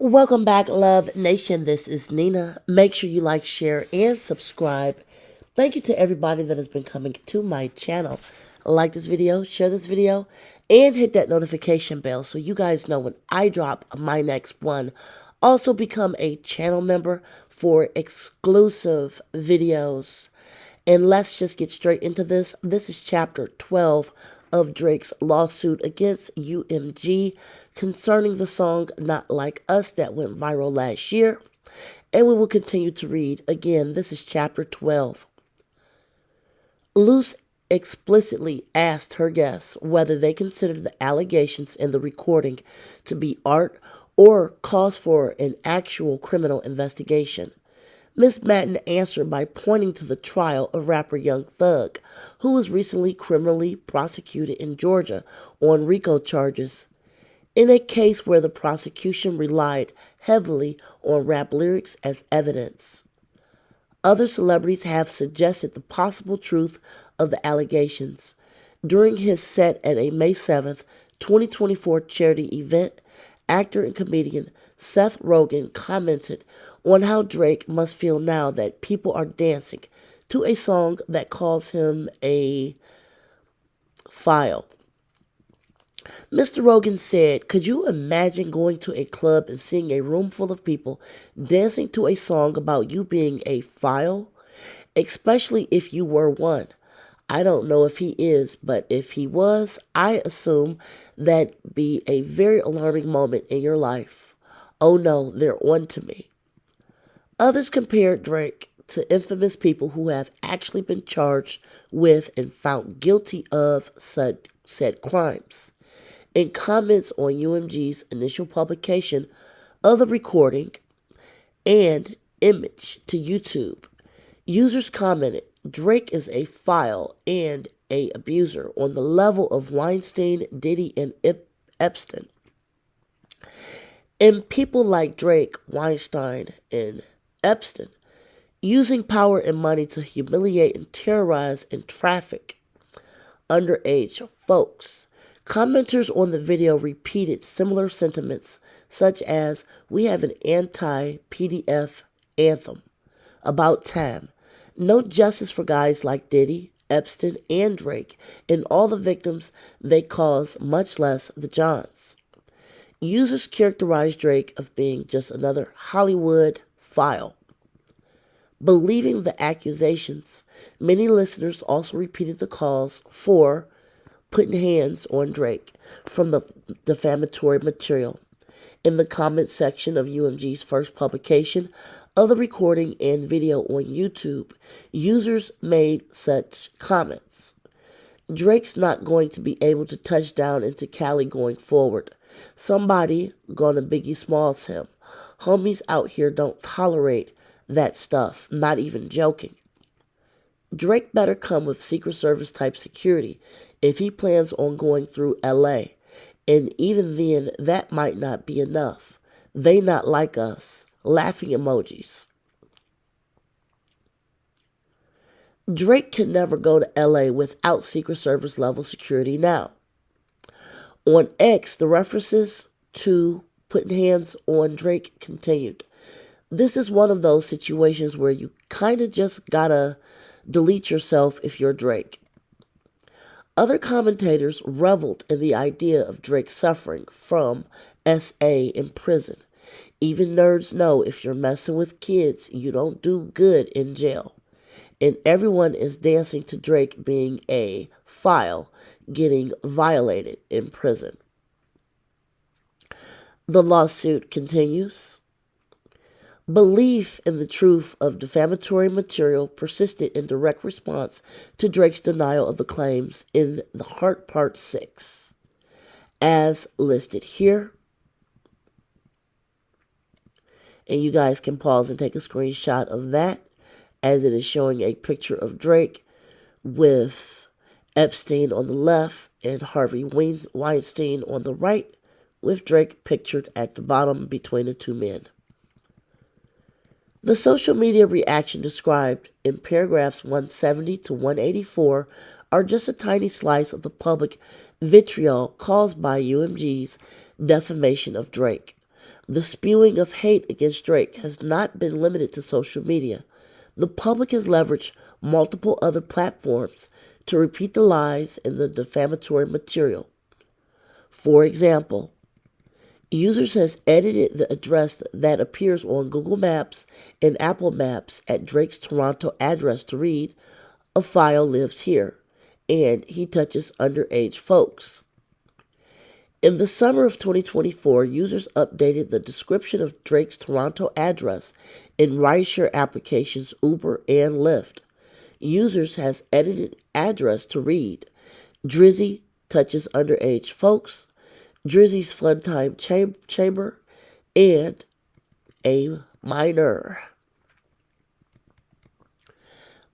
Welcome back, Love Nation. This is Nina. Make sure you like, share, and subscribe. Thank you to everybody that has been coming to my channel. Like this video, share this video, and hit that notification bell so you guys know when I drop my next one. Also become a channel member for exclusive videos. And let's just get straight into this. This is chapter 12 of Drake's lawsuit against UMG concerning the song Not Like Us that went viral last year. And we will continue to read. Again, this is chapter 12. Luce explicitly asked her guests whether they considered the allegations in the recording to be art or cause for an actual criminal investigation. Miss Madden answered by pointing to the trial of rapper Young Thug, who was recently criminally prosecuted in Georgia on RICO charges, in a case where the prosecution relied heavily on rap lyrics as evidence. Other celebrities have suggested the possible truth of the allegations. During his set at a May 7th, 2024 charity event, actor and comedian Seth Rogen commented on how Drake must feel now that people are dancing to a song that calls him a file. Mr. Rogen said, "Could you imagine going to a club and seeing a room full of people dancing to a song about you being a file? Especially if you were one. I don't know if he is, but if he was, I assume that'd be a very alarming moment in your life. Oh no, they're on to me." Others compared Drake to infamous people who have actually been charged with and found guilty of said crimes. In comments on UMG's initial publication of the recording and image to YouTube, users commented, "Drake is a file and a abuser on the level of Weinstein, Diddy, and Epstein. And people like Drake, Weinstein, and Epstein, using power and money to humiliate and terrorize and traffic underage folks." Commenters on the video repeated similar sentiments, such as, "We have an anti-PDF anthem. About time. No justice for guys like Diddy, Epstein, and Drake, and all the victims they cause, much less the Johns." Users characterized Drake of being just another Hollywood file. Believing the accusations, many listeners also repeated the calls for putting hands on Drake from the defamatory material. In the comment section of UMG's first publication of the recording and video on YouTube, users made such comments. "Drake's not going to be able to touch down into Cali going forward. Somebody gonna Biggie Smalls him. Homies out here don't tolerate that stuff, not even joking. Drake better come with Secret Service type security if he plans on going through LA. And even then, that might not be enough. They not like us." Laughing emojis. Drake can never go to LA without Secret Service level security now. On X, the references to putting hands on Drake continued. This is one of those situations where you kind of just gotta delete yourself if you're Drake. Other commentators reveled in the idea of Drake suffering from SA in prison. Even nerds know if you're messing with kids, you don't do good in jail. And everyone is dancing to Drake being a file, getting violated in prison. The lawsuit continues. Belief in the truth of defamatory material persisted in direct response to Drake's denial of the claims in the Heart Part 6, as listed here. And you guys can pause and take a screenshot of that, as it is showing a picture of Drake with Epstein on the left and Harvey Weinstein on the right, with Drake pictured at the bottom between the two men. The social media reaction described in paragraphs 170 to 184 are just a tiny slice of the public vitriol caused by UMG's defamation of Drake. The spewing of hate against Drake has not been limited to social media. The public has leveraged multiple other platforms to repeat the lies in the defamatory material. For example, users has edited the address that appears on Google Maps and Apple Maps at Drake's Toronto address to read, "A file lives here, and he touches underage folks." In the summer of 2024, users updated the description of Drake's Toronto address in rideshare applications Uber and Lyft. Users has edited address to read, "Drizzy touches underage folks, Drizzy's Fun Time Chamber, and a minor."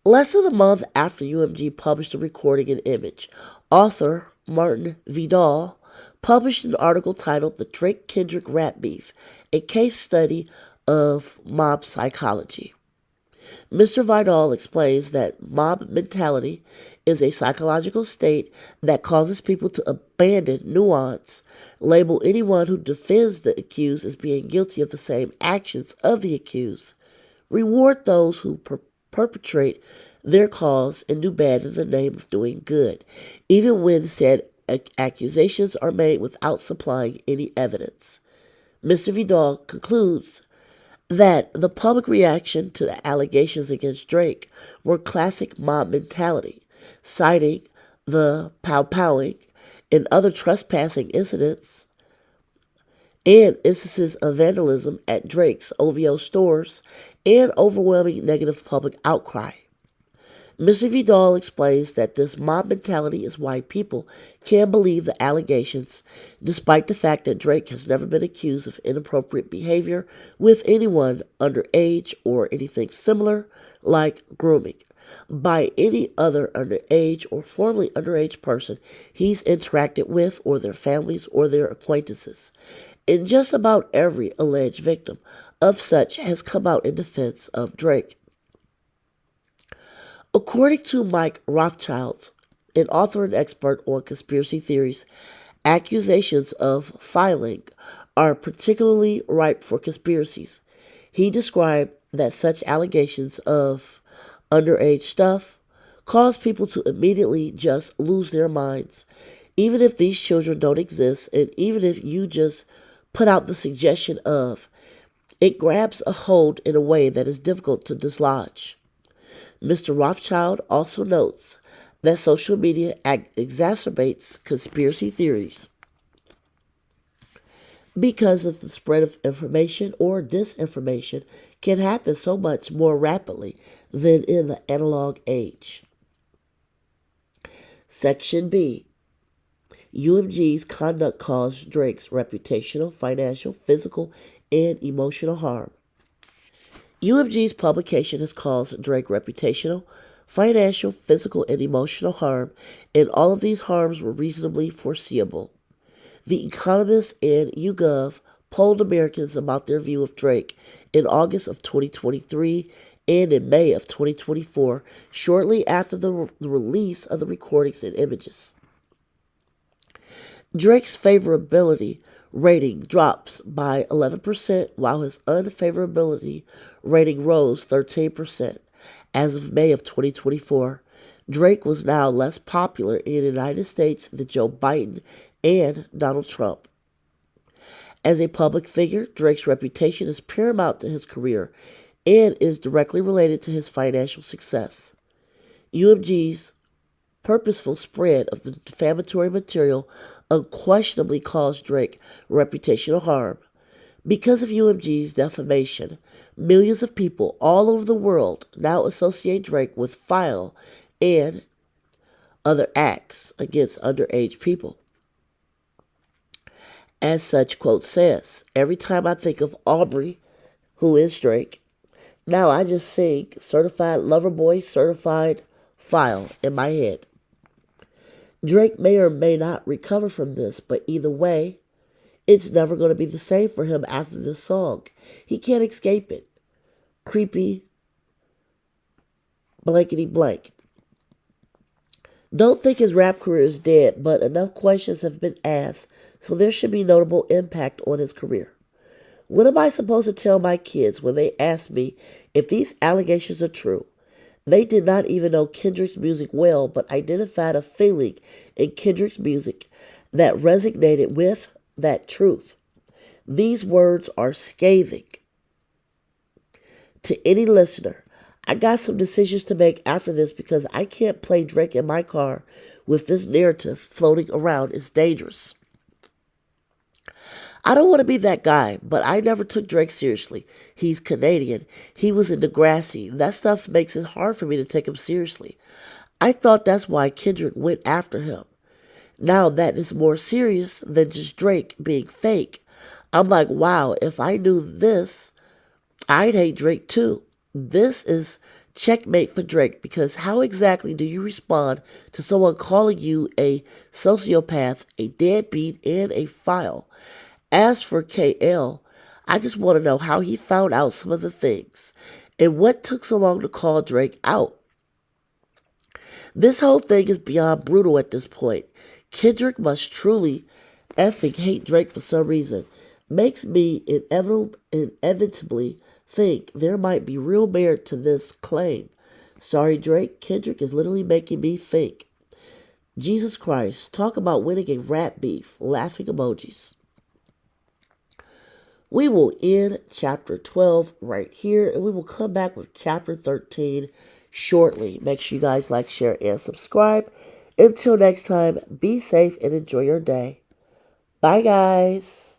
Less than a month after UMG published the recording and image, author Martin Vidal published an article titled "The Drake-Kendrick Rap Beef, a Case Study of Mob Psychology." Mr. Vidal explains that mob mentality is a psychological state that causes people to abandon nuance, label anyone who defends the accused as being guilty of the same actions of the accused, reward those who perpetrate their cause, and do bad in the name of doing good, even when said accusations are made without supplying any evidence. Mr. Vidal concludes that the public reaction to the allegations against Drake were classic mob mentality, citing the pow-powing and other trespassing incidents and instances of vandalism at Drake's OVO stores and overwhelming negative public outcry. Mr. Vidal explains that this mob mentality is why people can believe the allegations, despite the fact that Drake has never been accused of inappropriate behavior with anyone underage or anything similar, like grooming, by any other underage or formerly underage person he's interacted with, or their families or their acquaintances. And just about every alleged victim of such has come out in defense of Drake. According to Mike Rothschild, an author and expert on conspiracy theories, accusations of filing are particularly ripe for conspiracies. He described that such allegations of underage stuff cause people to immediately just lose their minds, even if these children don't exist, and even if you just put out the suggestion of, it grabs a hold in a way that is difficult to dislodge. Mr. Rothschild also notes that social media exacerbates conspiracy theories because of the spread of information or disinformation can happen so much more rapidly than in the analog age. Section B. UMG's conduct caused Drake's reputational, financial, physical, and emotional harm. UMG's publication has caused Drake reputational, financial, physical, and emotional harm, and all of these harms were reasonably foreseeable. The Economist and YouGov polled Americans about their view of Drake in August of 2023 and in May of 2024, shortly after the release of the recordings and images. Drake's favorability rating drops by 11%, while his unfavorability rating rose 13%. As of May of 2024, Drake was now less popular in the United States than Joe Biden and Donald Trump. As a public figure, Drake's reputation is paramount to his career and is directly related to his financial success. UMG's purposeful spread of the defamatory material unquestionably caused Drake reputational harm. Because of UMG's defamation, millions of people all over the world now associate Drake with vile and other acts against underage people. As such quote says, "Every time I think of Aubrey, who is Drake, now I just sing Certified Lover Boy, Certified File in my head." Drake may or may not recover from this, but either way, it's never going to be the same for him after this song. He can't escape it. Creepy, blankety blank. Don't think his rap career is dead, but enough questions have been asked, so there should be notable impact on his career. What am I supposed to tell my kids when they ask me if these allegations are true? They did not even know Kendrick's music well, but identified a feeling in Kendrick's music that resonated with that truth. These words are scathing to any listener. I got some decisions to make after this because I can't play Drake in my car with this narrative floating around. It's dangerous. I don't want to be that guy, but I never took Drake seriously. He's Canadian. He was in Degrassi. That stuff makes it hard for me to take him seriously. I thought that's why Kendrick went after him. Now that is more serious than just Drake being fake. I'm like, wow, if I knew this, I'd hate Drake too. This is checkmate for Drake because how exactly do you respond to someone calling you a sociopath, a deadbeat, and a file? As for KL, I just want to know how he found out some of the things and what took so long to call Drake out. This whole thing is beyond brutal at this point. Kendrick must truly effing hate Drake for some reason. Makes me inevitably think there might be real merit to this claim. Sorry, Drake, Kendrick is literally making me think. Jesus Christ, talk about winning a rap beef. Laughing emojis. We will end chapter 12 right here, and we will come back with chapter 13 shortly. Make sure you guys like, share, and subscribe. Until next time, be safe and enjoy your day. Bye, guys.